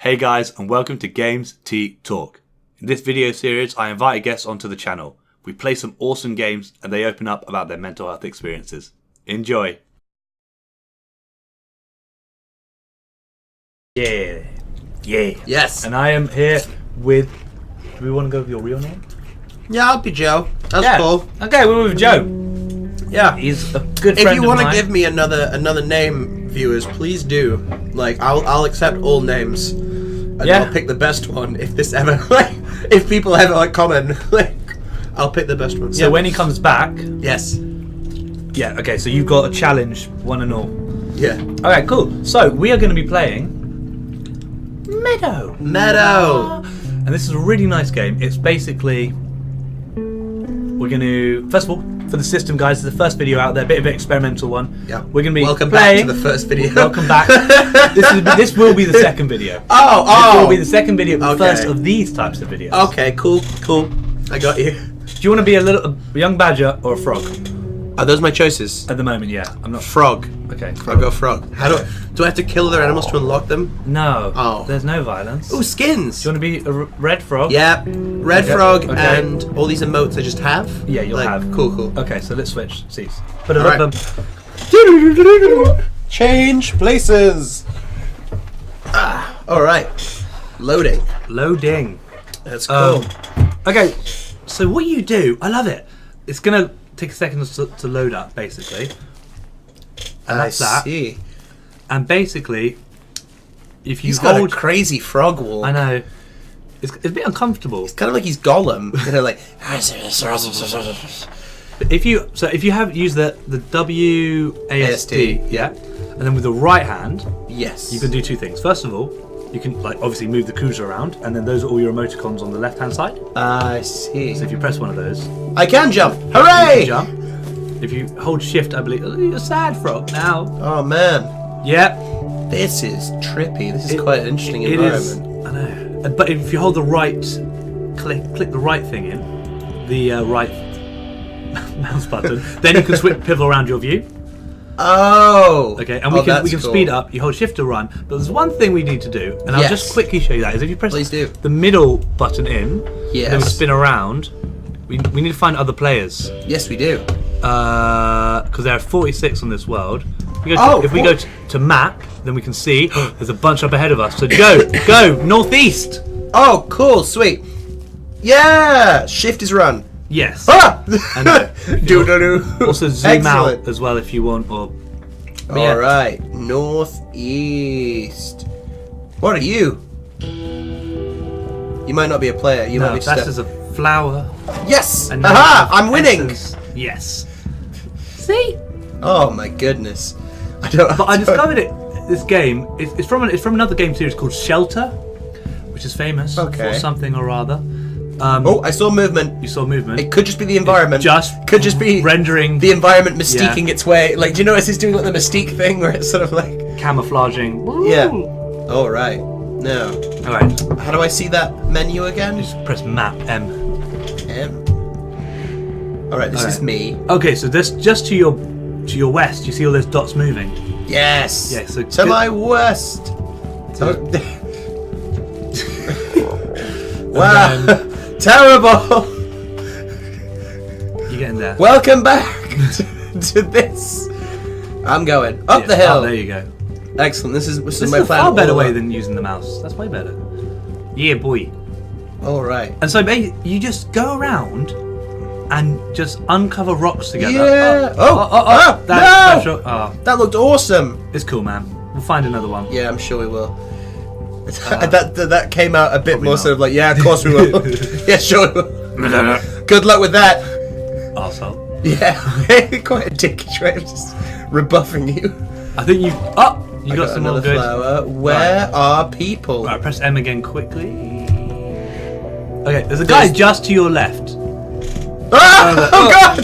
Hey guys, and welcome to Games Tea Talk. In this video series, I invite guests onto the channel. We play some awesome games and they open up about their mental health experiences. Enjoy! Yeah. Yes. And I am here with... Do we want to go with your real name? Yeah, I'll be Joe. That's cool. Okay, we're with Joe. Yeah. He's a good friend of mine. If you want to give me another name, viewers, please do. Like, I'll accept all names. And I'll pick the best one if this ever, if people ever comment, I'll pick the best one. So when he comes back... Yes. Yeah, okay, so you've got a challenge, one and all. Yeah. Alright, cool. So, we are going to be playing... Meadow. And this is a really nice game. It's basically... We're going to... First of all, for the system, guys, this is the first video out there, a bit of an experimental one. Yeah. We're going to be Welcome playing... back to the first video. Welcome back. This will be the second video. Oh! This will be the second video, the first of these types of videos. Okay, cool. I got you. Do you want to be a young badger or a frog? Are those my choices? At the moment, yeah. I'm not... Frog. Okay. I'll go frog. How do I have to kill other animals to unlock them? No. Oh. There's no violence. Ooh, skins. Do you want to be a red frog? Yeah. Red frog okay. and all these emotes I just have? Yeah, you'll have. Cool. Okay, so let's switch seats. Alright. Change places. Alright. Loading. That's cool. Okay, so what you do, I love it. It's going to take a second to load up, basically. And that's that. See. And basically, if you He's hold... got a crazy frog walk. I know. It's a bit uncomfortable. It's kind of like he's Gollum. Like... If you have used the WASD, yeah, and then with the right hand, yes, you can do two things. First of all, you can obviously move the cursor around, and then those are all your emoticons on the left hand side. I see. So if you press one of those, I can jump. Hooray! You can jump. If you hold shift, I believe you're a sad frog now. Oh man. Yeah. This is trippy. This is quite an interesting environment. It is. I know. But if you hold the right, click the right thing in, the right mouse button, then you can pivot around your view. Oh. Okay, and we can speed up. You hold shift to run. But there's one thing we need to do, and I'll just quickly show you that. Is if you press the middle button in, then we spin around. We need to find other players. Yes, we do. Because there are 46 on this world. If we go to map, then we can see there's a bunch up ahead of us. So go northeast. Oh, cool, sweet. Yeah, shift is run. Yes. Ah! Do. Also zoom out as well if you want. Or all right, northeast. What are you? You might not be a player. You might be. That's as a flower. Yes. Aha! I'm winning. Essence. Yes. See? Oh my goodness. I discovered this game. It's from another game series called Shelter, which is famous for something or other. I saw movement. You saw movement. It could just be the environment. Could just be rendering the environment mystiquing its way. Like, do you notice he's doing like the mystique thing where it's sort of like camouflaging? Yeah. All right. No. All right. How do I see that menu again? Just press map M. All right. This is me. Okay, so this just to your west. You see all those dots moving? Yes. Yeah. So to my west. Wow. Terrible. You're getting there. Welcome back to this. I'm going up the hill. Oh, there you go. Excellent. This is my a plan. Far better way than using the mouse. That's way better. Yeah, boy. All right. And so you just go around and just uncover rocks together. Yeah. That's special. Oh. That looked awesome. It's cool, man. We'll find another one. Yeah, I'm sure we will. That came out a bit more sort of like, yeah, of course we will. Yeah, sure we will. Good luck with that. Arsehole. Yeah, quite a dickish way of just rebuffing you. I think you got some another more good. Flower. Where are people? Right, press M again quickly. Okay, there's a guy just to your left. Ah! Oh God!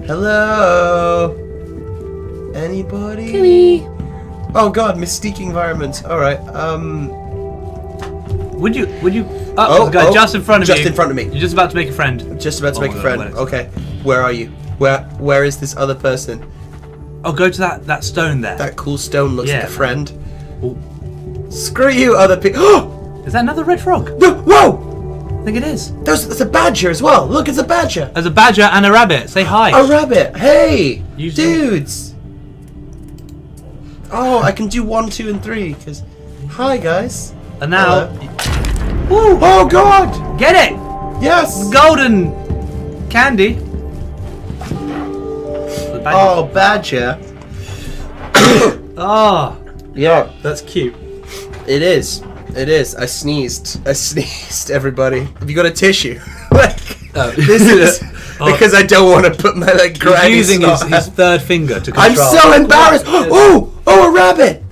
Hello? Anybody? Kimmy. Oh God, mystique environment. All right. Would you? There's a guy just in front of you. Just in front of me. You're just about to make a friend. Just about to make a friend. Okay. Where are you? Where is this other person? Oh, go to that stone there. That cool stone looks like a friend. Oh. Screw you, other people. Is that another red frog? Whoa! I think it is. There's a badger as well. Look, it's a badger. There's a badger and a rabbit. Say hi. A rabbit. Hey, Usually- dudes. Oh, I can do 1, 2, and 3. Cause, hi guys. And now, Woo. Oh God! get it. Yes. Golden candy. The badger. Oh, badger. Oh, Yeah, that's cute. it is. It is. I sneezed. Everybody. Have you got a tissue? Like, this is because I don't want to put my like He's grimy using snot. his third finger to I'm control. so embarrassed. Oh, a rabbit.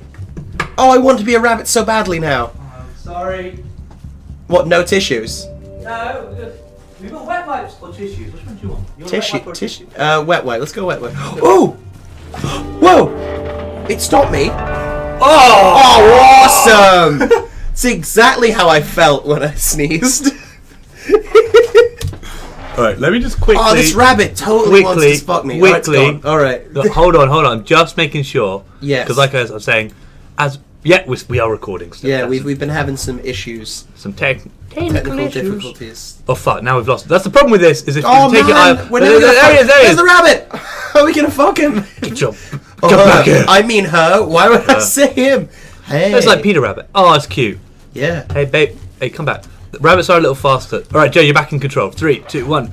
Oh, I want to be a rabbit so badly now. I'm sorry. What? No tissues. No, we've got wet wipes or tissues. Which one do you want? You want Tissue. wet wipe or Tissue. Wet wipe. Let's go wet wipe. Oh! Whoa! It stopped me. Oh, awesome! It's exactly how I felt when I sneezed. All right, let me just quickly. Oh, this rabbit totally wants to fuck me. Quickly. All right. Look, hold on. Just making sure. Yes. Because like I was saying, we are recording. So Yeah, we've been having some issues, some technical technical issues. difficulties. Oh fuck! Now we've lost. That's the problem with this. Is if Oh you take your man, eye. we're never gonna There he is. There he There's is. the rabbit. How are we gonna fuck him? Good job. Come back here. I mean her. Why would I say him? Hey. It's like Peter Rabbit. Oh, it's cute. Yeah. Hey, babe. Hey, come back. The rabbits are a little faster. All right, Joe, you're back in control. 3, 2, 1.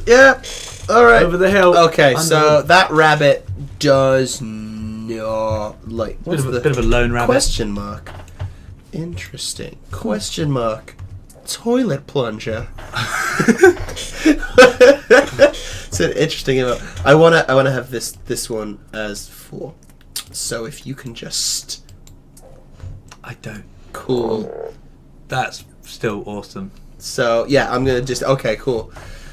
Yeah. All right. Over the hill. Okay, Under so that rabbit does not like. What's bit of a lone rabbit. Question mark. Interesting. Question mark. Toilet plunger. It's an interesting. I wanna have this one as 4. So if you can just. I don't. Cool. That's still awesome. So yeah, I'm gonna just. Okay, cool.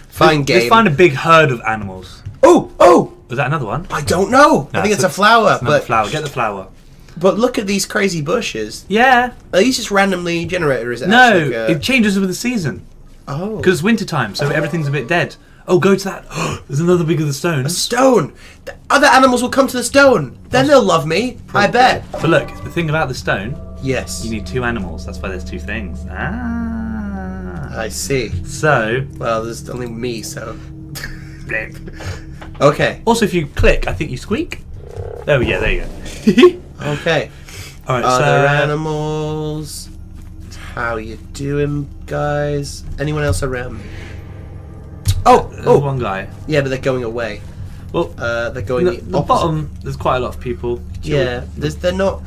Fine game. Let's find a big herd of animals. Oh! Was that another one? I don't know. I think it's a flower, It's another but flower. Get the flower. but look at these crazy bushes. Yeah. Are these just randomly generated, or is it No, actually like it changes with the season. oh, Because it's winter time, so everything's a bit dead. Oh, go to that. There's another big of the a stones. stone. The other animals will come to the stone. Then they'll love me. I bet. But look, the thing about the stone, Yes. you need 2 animals. That's why there's 2 things. Ah. I see. So, Well, there's only me, so. Okay. also if you click, I think you squeak. Oh yeah, there you go. Okay. All right, Other so animals. How you doing, guys? Anyone else around me? Oh, there's one guy. yeah, but they're going away. Well, They're going the the opposite. bottom, there's quite a lot of people. Yeah, they're not.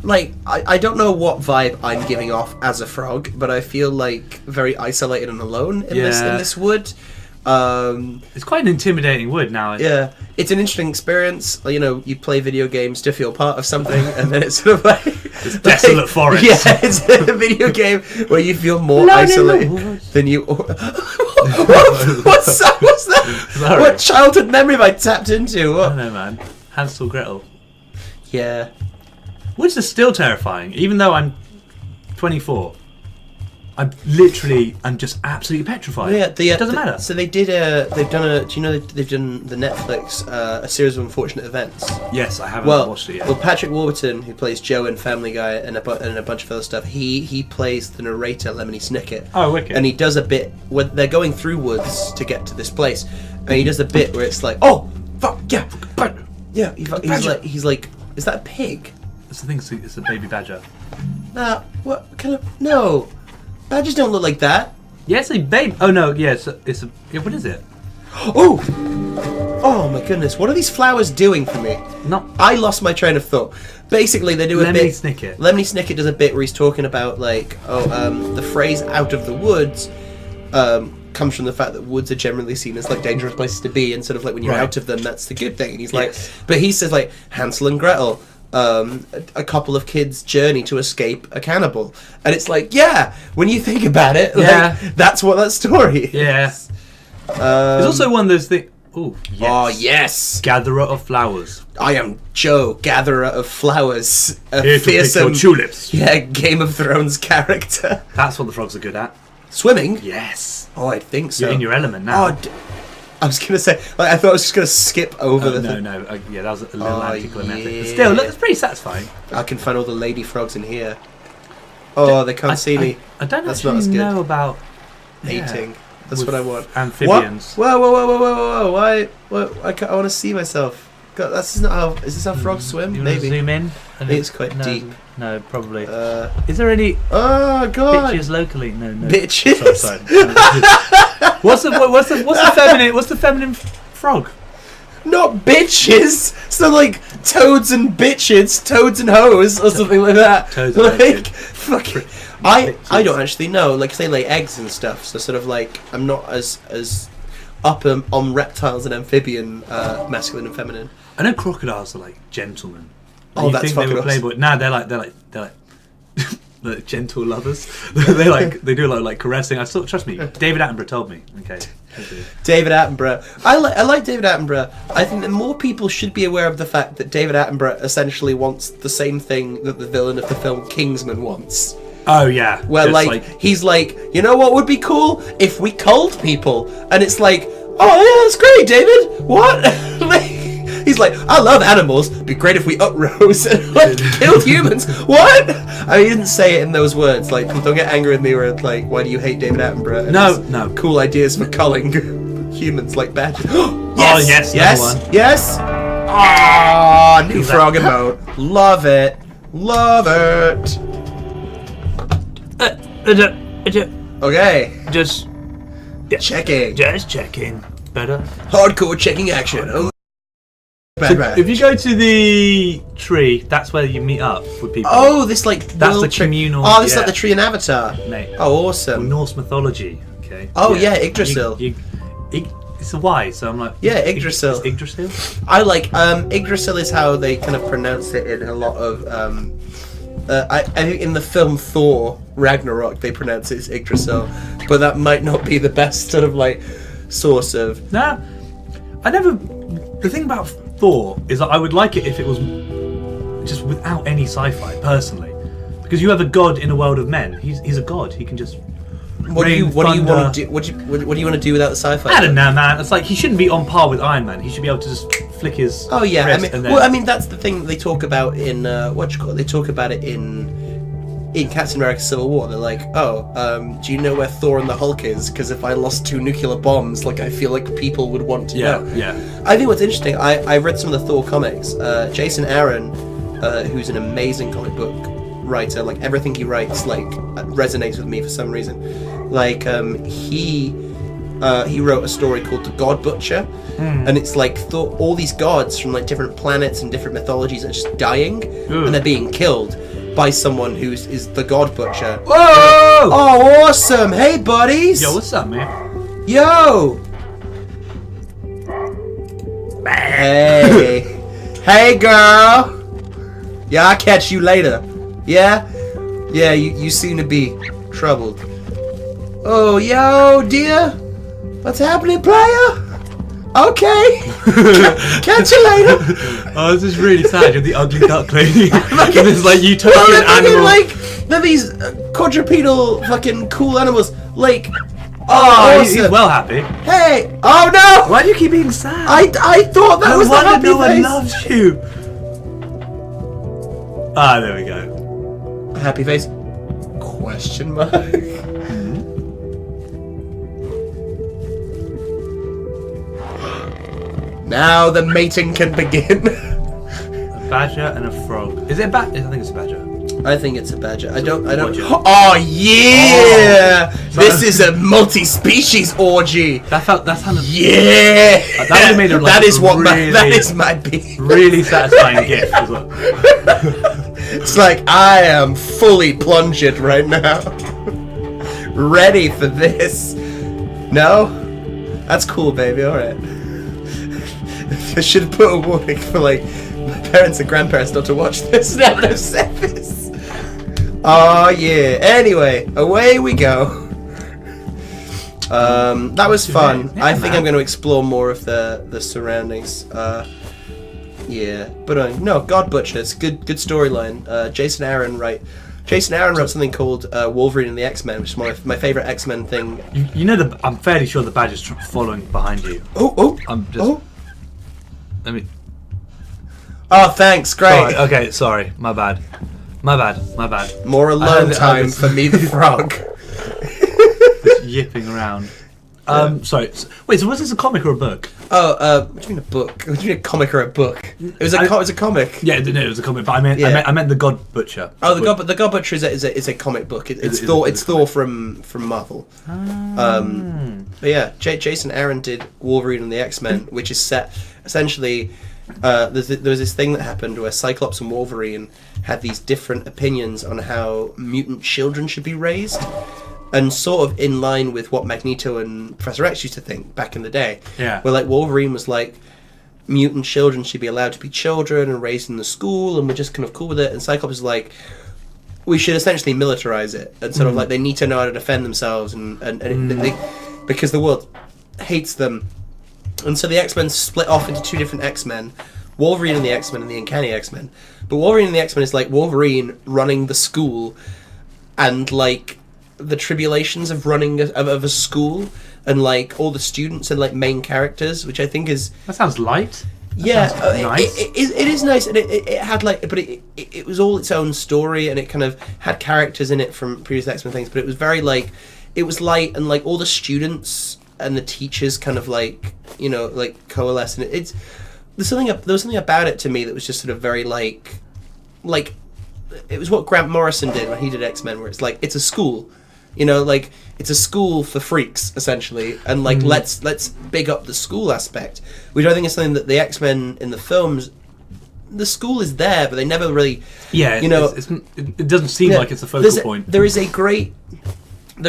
Like, I don't know what vibe I'm giving off as a frog, but I feel like very isolated and alone in this wood. It's quite an intimidating wood now. Yeah, it's an interesting experience. You know, you play video games to feel part of something, and then it's sort of like It's desolate forest. Yeah, it's a video game where you feel more Alone in the isolated woods. than you. What's that? Sorry. What childhood memory have I tapped into? I What? don't know, man. Hansel Gretel. Yeah. Which is still terrifying, even though I'm 24. I'm just absolutely petrified. Yeah, it doesn't matter. So they did they've done a. Do you know they've done the Netflix a series of unfortunate events? Yes, I haven't Well, watched it yet. well, Patrick Warburton, who plays Joe in Family Guy and a bunch of other stuff, he plays the narrator Lemony Snicket. Oh, wicked. And he does a bit where they're going through woods to get to this place, and he does a bit where it's like, oh, fuck yeah, yeah. He's like, is that a pig? That's the thing. It's a baby badger. Nah, what kind of no? Badgers don't look like that. Yes, a baby. Oh no, yeah, it's a. Yeah, what is it? Oh! Oh my goodness, what are these flowers doing for me? Not. I lost my train of thought. Basically, they do a Lemony bit. Snicket. Lemony Snicket does a bit where he's talking about like, the phrase "out of the woods" comes from the fact that woods are generally seen as like dangerous places to be, and sort of like when you're Right. out of them, that's the good thing. And he's Yes. like, but he says like Hansel and Gretel. A couple of kids' journey to escape a cannibal, and it's like, yeah, when you think about it, Yeah. like, that's what that story is. Yeah. There's also one of those things. Oh, yes. Oh yes, Gatherer of flowers. I am Joe, gatherer of flowers, a Here to pick fearsome, your tulips. yeah, Game of Thrones character. That's what the frogs are good at. Swimming? Yes. Oh, I think so. You're in your element now. Oh, I was gonna say, like, I thought I was just gonna skip over the no, thing. no. Yeah, that was a little Oh, anticlimactic. yeah. But still, look, it's pretty satisfying. I can find all the lady frogs in here. Oh, they can't see me. I don't That's actually not as good. know about Eating. That's what I want. Amphibians. What? Whoa! Why? What? I want to see myself. God, that's not how. Is this how frogs swim? You want to Maybe. zoom in? I think it's quite deep. No, probably. Is there any Oh God! bitches locally? No. Bitches. Sorry. What's the feminine frog? Not bitches. So like toads and bitches, toads and hoes, or something like that. Toads and like fucking. I don't actually know. Like they lay eggs and stuff. So sort of like I'm not as up on reptiles and amphibian, masculine and feminine. I know crocodiles are like gentlemen. Oh, that's think they were fucking playboy? Nah, they're like like gentle lovers. they do a lot of like caressing. Trust me. David Attenborough told me. Okay. David Attenborough. I like David Attenborough. I think that more people should be aware of the fact that David Attenborough essentially wants the same thing that the villain of the film Kingsman wants. Oh yeah. Where he's like, you know what would be cool if we culled people, and it's like, oh yeah, that's great, David. What? He's like, I love animals. It'd be great if we uprose and killed humans. What? I mean, he didn't say it in those words. Like, don't get angry with me. Where it's like, why do you hate David Attenborough? And no. Cool ideas for culling humans like badgers. Yes. Yes. Ah, new frog emote. Love it. Okay. Just checking. Just checking. Better. Hardcore checking action. Oh. Bad. If you go to the tree, that's where you meet up with people. Oh, this like that's the communal. Oh, this is like the tree in Avatar, mate. Oh, awesome. Well, Norse mythology. Okay. Oh yeah, Yggdrasil. It's a Y, so I'm like. Yeah, Yggdrasil. Yggdrasil. I like Yggdrasil is how they kind of pronounce it in a lot of. I think in the film Thor Ragnarok they pronounce it as Yggdrasil, but that might not be the best sort of like source of. Nah, I never. The thing about Thor is that I would like it if it was just without any sci-fi, personally, because you have a god in a world of men. He's a god. He can just. What do you want to do? What do you want to do without the sci-fi? I don't know, man. It's like he shouldn't be on par with Iron Man. He should be able to just flick his. Oh yeah, wrist I mean that's the thing they talk about in They talk about it in Captain America: Civil War. They're like, do you know where Thor and the Hulk is? Because if I lost 2 nuclear bombs, like I feel like people would want to know. Yeah. I think what's interesting, I read some of the Thor comics. Jason Aaron, who's an amazing comic book writer, like everything he writes like resonates with me for some reason. Like he wrote a story called The God Butcher, and it's like all these gods from like different planets and different mythologies are just dying, and they're being killed by someone is the God Butcher. Whoa! Oh, awesome! Hey, buddies! Yo, what's up, man? Yo! Hey! Hey, girl! Yeah, I'll catch you later. Yeah? Yeah, you seem to be troubled. Oh, yo, dear! What's happening, player? Okay. Catch you later. Oh, this is really sad. You're the ugly duckling. And it's like utopian animal. Like, they're these quadrupedal fucking cool animals. Like, awesome. He's well happy. Hey! Oh no! Why do you keep being sad? I thought that was the happy no face. one loves you. Ah, there we go. Happy face? Question mark. Now the mating can begin. A badger and a frog. Is it a badger? I think it's a badger. I think it's a badger. I don't. Badger. Oh yeah! This is a multi-species orgy. That sounded. Yeah. That would made it like that is what really, that is my beat. Really satisfying gift as well. It's like I am fully plunged right now, ready for this. No, that's cool, baby. All right. I should have put a warning for like my parents and grandparents not to watch this. Now that I've said this. Oh yeah. Anyway, away we go. That was fun. Yeah, I think I'm going to explore more of the surroundings. Yeah, but no, God Butchers, good storyline. Jason Aaron wrote something called Wolverine and the X-Men, which is my favorite X-Men thing. You know, I'm fairly sure the badger's following behind you. I'm just. Let me. Oh, thanks, great. Sorry, okay, sorry, my bad. My bad. More alone time for me the frog. Just yipping around. Sorry. Wait, so was this a comic or a book? Oh, what do you mean a book? What do you mean a comic or a book? It was a comic. Yeah, no, it was a comic, but I meant the God Butcher. Oh, the God Butcher is a comic book. It's Thor from Marvel. But yeah, Jason Aaron did Wolverine and the X-Men, which is set essentially. There was this thing that happened where Cyclops and Wolverine had these different opinions on how mutant children should be raised. And sort of in line with what Magneto and Professor X used to think back in the day. Yeah. Where like Wolverine was like, mutant children should be allowed to be children and raised in the school, and we're just kind of cool with it. And Cyclops is like, we should essentially militarize it. And sort of like they need to know how to defend themselves and because the world hates them. And so the X-Men split off into two different X-Men. Wolverine and the X-Men and the Uncanny X-Men. But Wolverine and the X-Men is like Wolverine running the school and like the tribulations of running of a school and like all the students and like main characters, which I think is that sounds light. Yeah, nice. It is nice, and it had like, but it was all its own story, and it kind of had characters in it from previous X-Men things, but it was very like, it was light, and like all the students and the teachers kind of like, you know, like coalesce, and there was something about it to me that was just sort of very like it was what Grant Morrison did when he did X-Men, where it's like it's a school. You know, like it's a school for freaks essentially, and like let's big up the school aspect, which I think is something that the X-Men in the films, the school is there, but they never really, you know, it doesn't seem like it's a focal point. There is a great in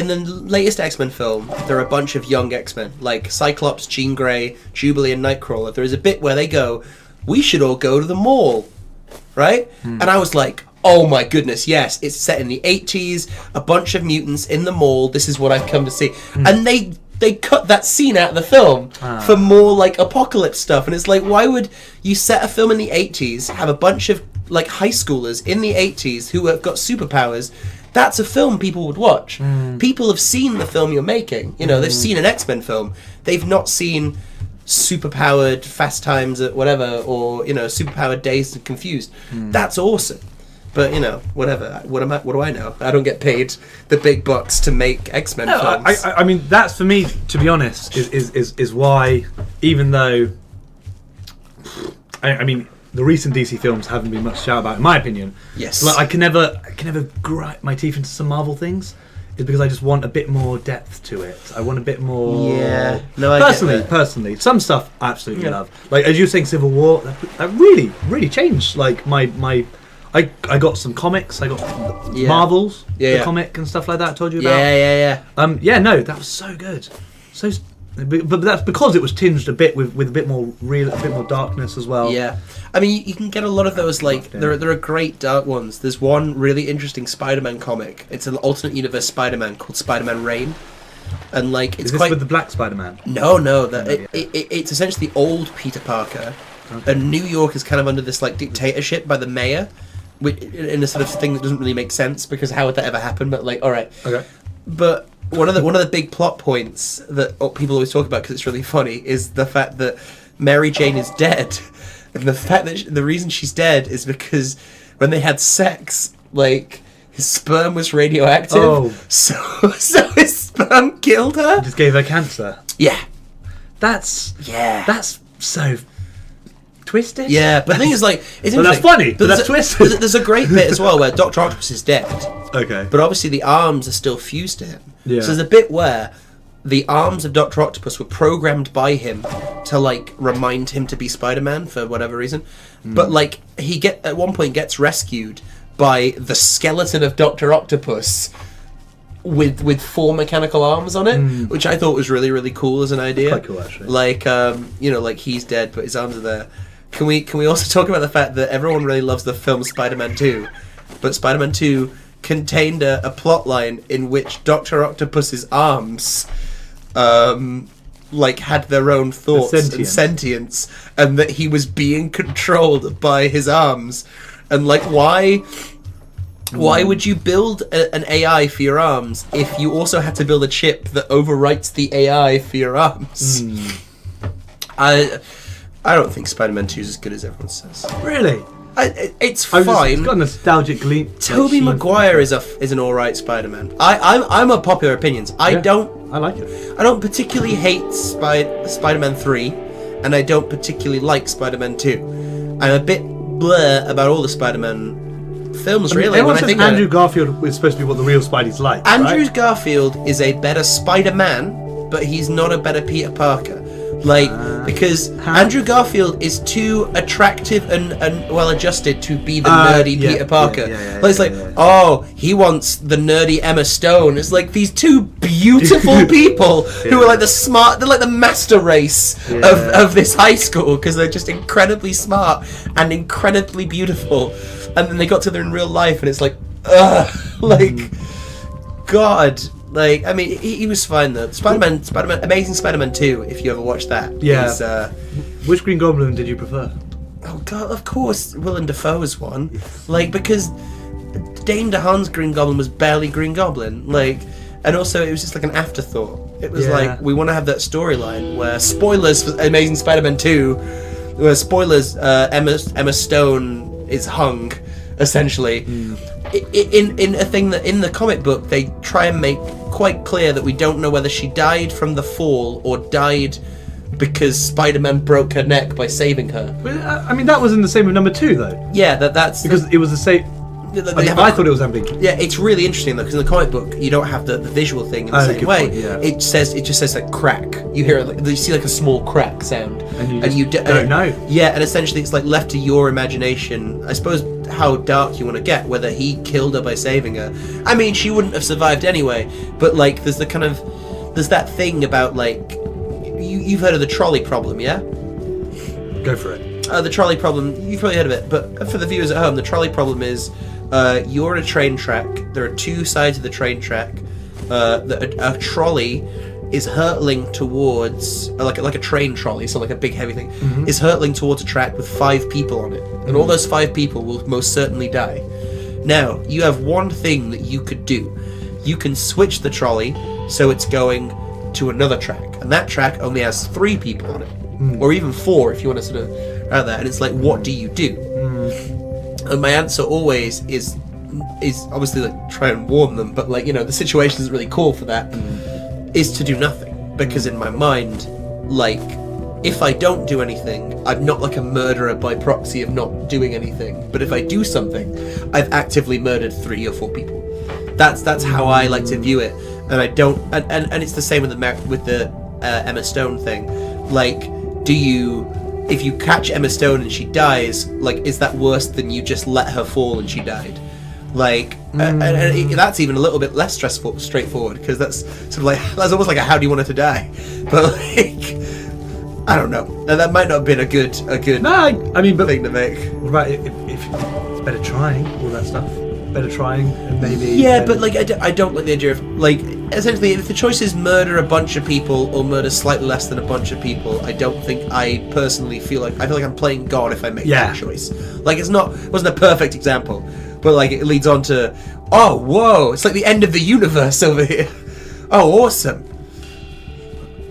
the latest X-Men film. There are a bunch of young X-Men like Cyclops, Jean Grey, Jubilee, and Nightcrawler. There is a bit where they go, "We should all go to the mall," right? And I was like, oh my goodness, yes, it's set in the 80s, a bunch of mutants in the mall, this is what I've come to see. And they cut that scene out of the film for more like apocalypse stuff, and it's like, why would you set a film in the 80s, have a bunch of like high schoolers in the 80s who have got superpowers? That's a film people would watch. People have seen the film you're making, you know, they've seen an X-Men film, they've not seen superpowered Fast Times at whatever, or, you know, superpowered Dazed and Confused. That's awesome. But, you know, whatever. What do I know? I don't get paid the big bucks to make X-Men films. I mean, that's for me, to be honest, is why, even though, I mean, the recent DC films haven't been much to shout about, in my opinion. Yes. Like, I can never grind my teeth into some Marvel things. Is because I just want a bit more depth to it. I want a bit more. Yeah. No, I personally, some stuff I absolutely love. Like as you were saying, Civil War, that really changed. Like my. I got some comics. I got Marvels, the comic and stuff like that. I told you about. Yeah. No, that was so good. But that's because it was tinged a bit with a bit more real, a bit more darkness as well. Yeah, I mean you can get a lot of those. Like there are great dark ones. There's one really interesting Spider-Man comic. It's an alternate universe Spider-Man called Spider-Man Reign, and like it's Is this quite with the Black Spider-Man. No, it's essentially old Peter Parker, and New York is kind of under this like dictatorship by the mayor. In a sort of thing that doesn't really make sense because how would that ever happen? But like, all right, okay. But one of the big plot points that people always talk about because it's really funny is the fact that Mary Jane is dead, and the fact that the reason she's dead is because when they had sex, like his sperm was radioactive. Oh. So his sperm killed her. Just gave her cancer. Yeah, that's so twisted. Yeah, but the thing is, like, it's well, that's funny, but that's twisted. There's a great bit as well where Dr. Octopus is dead. Okay. But obviously the arms are still fused to him. Yeah. So there's a bit where the arms of Dr. Octopus were programmed by him to, like, remind him to be Spider-Man for whatever reason. But, like, he at one point gets rescued by the skeleton of Dr. Octopus with 4 mechanical arms on it, which I thought was really, really cool as an idea. Quite cool, actually. Like, you know, like he's dead, but his arms are there. Can we also talk about the fact that everyone really loves the film Spider-Man 2, but Spider-Man 2 contained a plot line in which Dr. Octopus's arms like had their own thoughts and sentience, and that he was being controlled by his arms. And like, why would you build an AI for your arms if you also had to build a chip that overwrites the AI for your arms? I don't think Spider-Man 2 is as good as everyone says. Really? It's fine. It's got a nostalgic gleam. Tobey Maguire is an alright Spider-Man. I'm a popular opinions. I like it. I don't particularly hate Spider-Man 3, and I don't particularly like Spider-Man 2. I'm a bit blur about all the Spider-Man films, really. Everyone says Andrew Garfield is supposed to be what the real Spidey's like. Andrew Garfield is a better Spider-Man, but he's not a better Peter Parker. Because Andrew Garfield is too attractive and well-adjused to be the nerdy Peter Parker. It's like, oh, he wants the nerdy Emma Stone. It's like these two beautiful people who are like they're like the master race of this high school, because they're just incredibly smart and incredibly beautiful. And then they got together in real life, and it's like, God. Like, I mean, he was fine though. Spider-Man, Amazing Spider-Man 2, if you ever watched that. Yeah. Which Green Goblin did you prefer? Oh God, of course, Willem Dafoe's one. Like, because Dane DeHaan's Green Goblin was barely Green Goblin. Like, and also it was just like an afterthought. It was like, we want to have that storyline where, spoilers for Amazing Spider-Man 2, where spoilers, Emma Stone is hung, essentially. In a thing that in the comic book they try and make quite clear that we don't know whether she died from the fall or died because Spider-Man broke her neck by saving her. I mean, that was in the same with number 2 though. Yeah, that's because it was the same. I thought it was ambiguous. Yeah, it's really interesting though, because in the comic book you don't have the visual thing in the same way. Point, yeah. It just says like crack. You hear you see like a small crack sound, and you don't know. Yeah, and essentially it's like left to your imagination. I suppose how dark you want to get, whether he killed her by saving her. I mean, she wouldn't have survived anyway. But like, there's that thing about like, you've heard of the trolley problem, yeah? Go for it. The trolley problem, you've probably heard of it, but for the viewers at home, the trolley problem is you're on a train track. There are two sides of the train track. A trolley is hurtling towards like a train trolley, so like a big heavy thing, is hurtling towards a track with 5 people on it, and all those 5 people will most certainly die. Now you have one thing that you could do. You can switch the trolley so it's going to another track, and that track only has 3 people on it, or even 4 if you want to sort of around that. And it's like, what do you do? And my answer always is obviously like try and warn them, but like, you know, the situation doesn't really call for that. Is to do nothing, because in my mind, like, if I don't do anything, I'm not like a murderer by proxy of not doing anything. But if I do something, I've actively murdered 3 or 4 people. That's how I like to view it, and I don't. And it's the same with the Emma Stone thing. Like, if you catch Emma Stone and she dies, like, is that worse than you just let her fall and she died? Like, and that's even a little bit less straightforward, because that's sort of like, that's almost like a how do you want her to die? But like, I don't know. That might not have been a good thing to make. What about if it's better trying all that stuff? Better trying, and maybe. Yeah, but like, I don't like the idea of like, essentially, if the choice is murder a bunch of people or murder slightly less than a bunch of people, I don't think I personally feel like I'm playing God if I make that choice. Like, it wasn't a perfect example. But like, it leads on to, oh, whoa, it's like the end of the universe over here. Oh, awesome.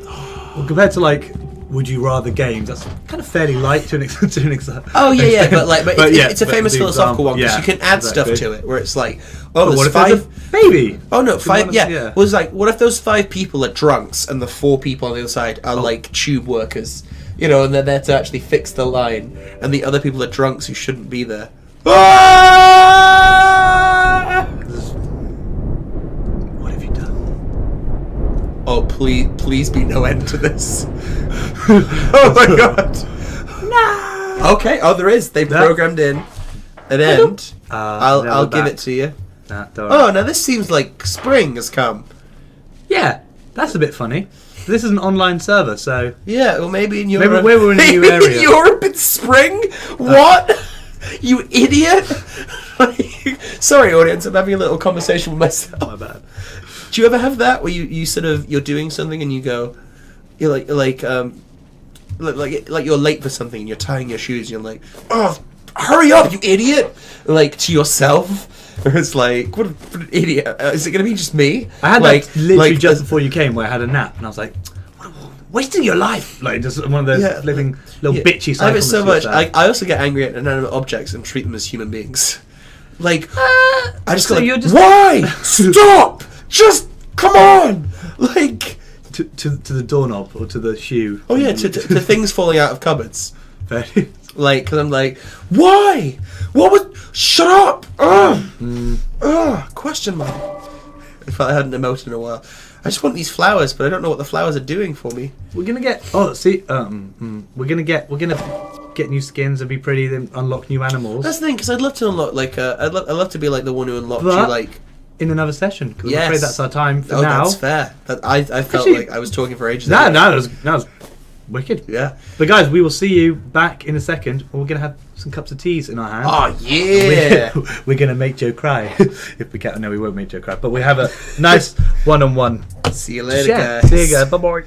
Well, compared to like, would you rather games, that's kind of fairly light to an extent. Oh yeah, but it's a famous philosophical one, because you can add stuff to it where it's like, oh, there's what if 5 there's a baby? Oh no, 5. Yeah. Well, it's like, what if those 5 people are drunks and the 4 people on the other side are like tube workers, you know, and they're there to actually fix the line, and the other people are drunks who shouldn't be there. What have you done? Oh, please be no end to this. Oh my God. No. Okay. Oh, there is. They programmed in an end. I'll give it to you. Nah, don't worry. Oh, now this seems like spring has come. Yeah, that's a bit funny. This is an online server, so yeah. Well, maybe in Europe. Maybe we're in a new area. In Europe, it's spring. What? You idiot! Sorry, audience. I'm having a little conversation with myself. My bad. Do you ever have that where you sort of, you're doing something and you go, you're like you're late for something and you're tying your shoes and you're like, oh, hurry up, you idiot! Like, to yourself. Or it's like, what an idiot. Is it going to be just me? I had that literally just before you came, where I had a nap and I was like, wasting your life. Like just one of those living little bitchy. I have it so much. I also get angry at inanimate objects and treat them as human beings. Like I just go like, why? Stop! Just come on! Like to the doorknob or to the shoe. Oh yeah, to things falling out of cupboards. Like, because I'm like, why? What was? Shut up! Question mark. If I hadn't emoted in a while, I just want these flowers, but I don't know what the flowers are doing for me. We're gonna get. Oh, see, we're gonna get new skins and be pretty. Then unlock new animals. That's the thing, because I'd love to unlock like I'd love to be like the one who unlocked you like in another session. Because I'm afraid that's our time for now. That's fair. I felt like I was talking for ages. No, that was wicked. Yeah. But guys, we will see you back in a second. We're gonna have some cups of teas in our hands. Oh yeah. We're gonna make Joe cry if we can. No, we won't make Joe cry. But we have a nice one-on-one. See you later, guys. See you guys. Bye bye.